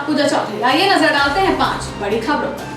पूजा चौधरी। आइए नजर डालते हैं 5 बड़ी खबरों पर।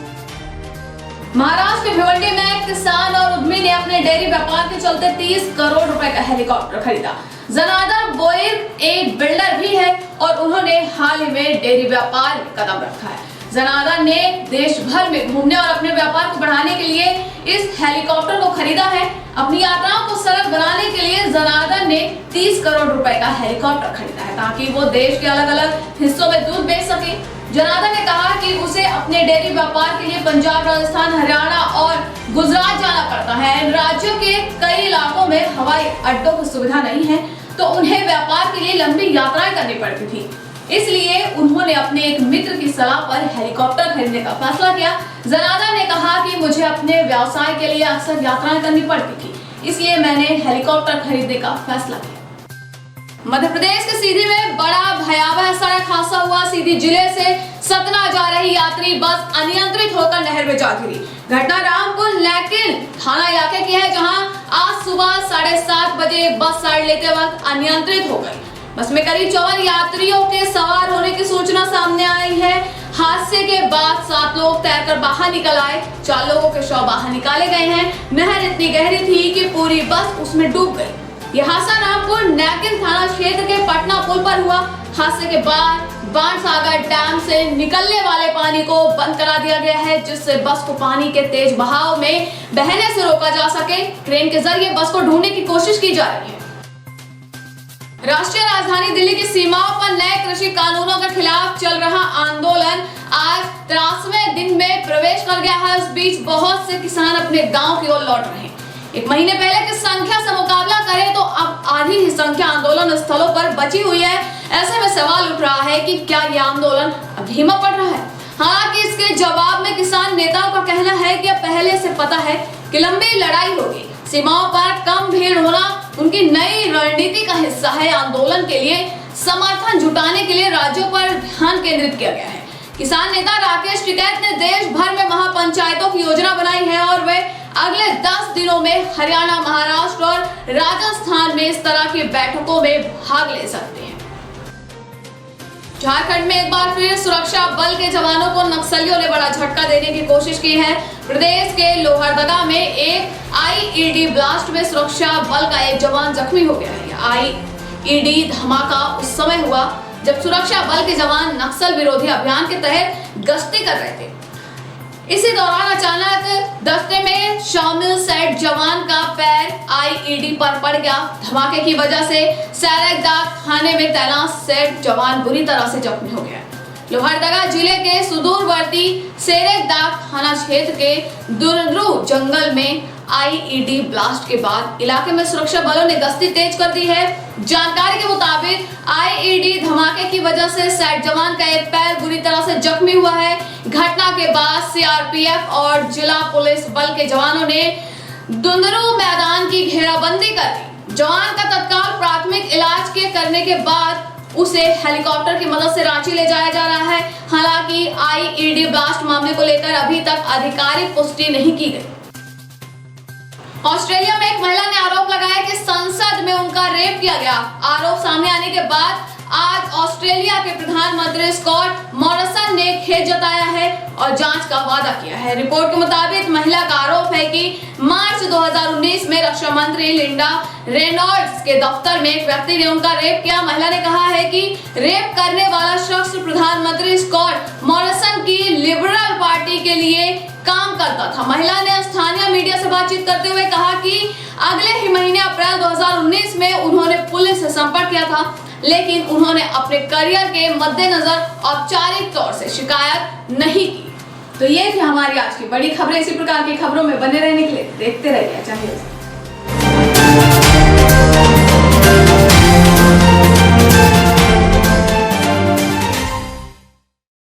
महाराष्ट्र के भिवंडी में एक किसान और उद्यमी ने अपने डेयरी व्यापार के चलते 30 करोड़ रुपए का हेलीकॉप्टर खरीदा। जनार्दन बोयर एक बिल्डर भी है और उन्होंने हाल ही में डेयरी व्यापार में कदम रखा है। जनार्दन ने देश भर में घूमने और अपने व्यापार को बढ़ाने के लिए इस हेलीकॉप्टर को खरीदा है। अपनी यात्राओं को सरल बनाने के लिए जनार्दन ने 30 करोड़ रुपए का हेलीकॉप्टर खरीदा है ताकि वो देश के अलग अलग हिस्सों में दूध बेच सके। जनार्दन ने कहा कि उसे अपने डेयरी व्यापार के लिए पंजाब, राजस्थान, हरियाणा और गुजरात जाना पड़ता है। इन राज्यों के कई इलाकों में हवाई अड्डों की सुविधा नहीं है, तो उन्हें व्यापार के लिए लंबी यात्राएं करनी पड़ती थी। इसलिए उन्होंने अपने एक मित्र की सलाह पर हेलीकॉप्टर खरीदने का फैसला किया। जनार्दन ने कहा कि मुझे अपने व्यवसाय के लिए अक्सर यात्राएं करनी पड़ती थी, इसलिए मैंने हेलीकॉप्टर खरीदने का फैसला किया। मध्य प्रदेश के सीधी में बड़ा भयावह सड़क हादसा हुआ। सीधी जिले से सतना जा रही यात्री बस अनियंत्रित होकर नहर में जा गिरी। घटना रामपुर लेकिन थाना इलाके की है, जहां आज सुबह 7:30 बजे बस साइड लेते वक्त अनियंत्रित हो गई। बस में करीब 54 यात्रियों के सवार होने की सूचना सामने आई है। हादसे के बाद 7 लोग तैरकर बाहर निकल आए। 4 लोगों के शव बाहर निकाले गए हैं। नहर इतनी गहरी थी कि पूरी बस उसमें डूब गई। यह हादसा रामपुर नेकिन थाना क्षेत्र के पटना पुल पर हुआ। हादसे के बाद बाणसागर डैम से निकलने वाले पानी को बंद करा दिया गया है, जिससे बस को पानी के तेज बहाव में बहने से रोका जा सके। क्रेन के जरिए बस को ढूंढने की कोशिश की जा रही है। राष्ट्रीय राजधानी दिल्ली की सीमाओं पर नए कृषि कानूनों के खिलाफ चल रहा आंदोलन आज 83वें दिन में प्रवेश कर गया है। इस बीच बहुत से किसान अपने गांव की ओर लौट रहे हैं। एक महीने पहले की संख्या से मुकाबला करें तो अब आधी ही संख्या आंदोलन स्थलों पर बची हुई है। ऐसे में सवाल उठ रहा है कि क्या यह आंदोलन अब धीमा पड़ रहा है। हालांकि इसके जवाब में किसान नेताओं का कहना है कि अब पहले से पता है कि लंबी लड़ाई होगी। सीमाओं पर कम भीड़ होना उनकी नई रणनीति का हिस्सा है। आंदोलन के लिए समर्थन जुटाने के लिए राज्यों पर ध्यान केंद्रित किया गया है। किसान नेता राकेश टिकैत ने देश भर में महापंचायतों की योजना बनाई है और वे अगले 10 दिनों में हरियाणा, महाराष्ट्र और राजस्थान में इस तरह की बैठकों में भाग ले सकते हैं। झारखंड में एक बार फिर सुरक्षा बल के जवानों को नक्सलियों ने बड़ा झटका देने की कोशिश की है। प्रदेश के लोहरदगा में एक आईईडी ब्लास्ट में सुरक्षा बल का एक जवान जख्मी हो गया है। आईईडी धमाका उस समय हुआ जब सुरक्षा बल के जवान नक्सल विरोधी अभियान के तहत गश्ती कर रहे थे। इसी दौरान अचानक दस्ते में शामिल सेठ जवान का पैर आईईडी पर पड़ गया। धमाके की वजह से सैरकदाग थाने में तैनात सेठ जवान बुरी तरह से जख्मी हो गया। लोहरदगा जिले के सुदूरवर्ती सैरकदाग थाना क्षेत्र के दुर्रू जंगल में आईईडी ब्लास्ट के बाद इलाके में सुरक्षा बलों ने गश्ती तेज कर दी है। जानकारी के मुताबिक आईईडी धमाके की वजह से सेठ जवान का एक पैर बुरी तरह से जख्मी हुआ है। घटना के बाद सीआरपीएफ और जिला पुलिस बल के जवानों ने दुंदरू मैदान की घेराबंदी कर दी। जवान का तत्काल प्राथमिक इलाज करने के बाद उसे हेलीकॉप्टर की मदद से रांची ले जाया जा रहा है। हालांकि आईईडी ब्लास्ट मामले को लेकर अभी तक आधिकारिक पुष्टि नहीं की गई। ऑस्ट्रेलिया में एक महिला ने आरोप लगाया कि संसद में उनका रेप किया गया। आरोप सामने आने के बाद आज ऑस्ट्रेलिया के प्रधानमंत्री स्कॉट मॉरिसन ने खेद जताया है और जांच का वादा किया है। रिपोर्ट के मुताबिक महिला का आरोप है कि मार्च 2019 में रक्षा मंत्री लिंडा रेनॉल्ड्स के दफ्तर में एक व्यक्ति ने उनका रेप किया। महिला ने कहा है कि रेप करने वाला शख्स प्रधानमंत्री स्कॉट मॉरिसन की लिबरल पार्टी के लिए काम करता था। महिला ने स्थानीय मीडिया से बातचीत करते हुए कहा कि अगले ही महीने अप्रैल 2019 में उन्होंने पुलिस से संपर्क किया था, लेकिन उन्होंने अपने करियर के मद्देनजर औपचारिक तौर से शिकायत नहीं की। तो ये थी हमारी आज की बड़ी खबरें। इसी प्रकार की खबरों में बने रहने के लिए देखते रहिए चाहिए।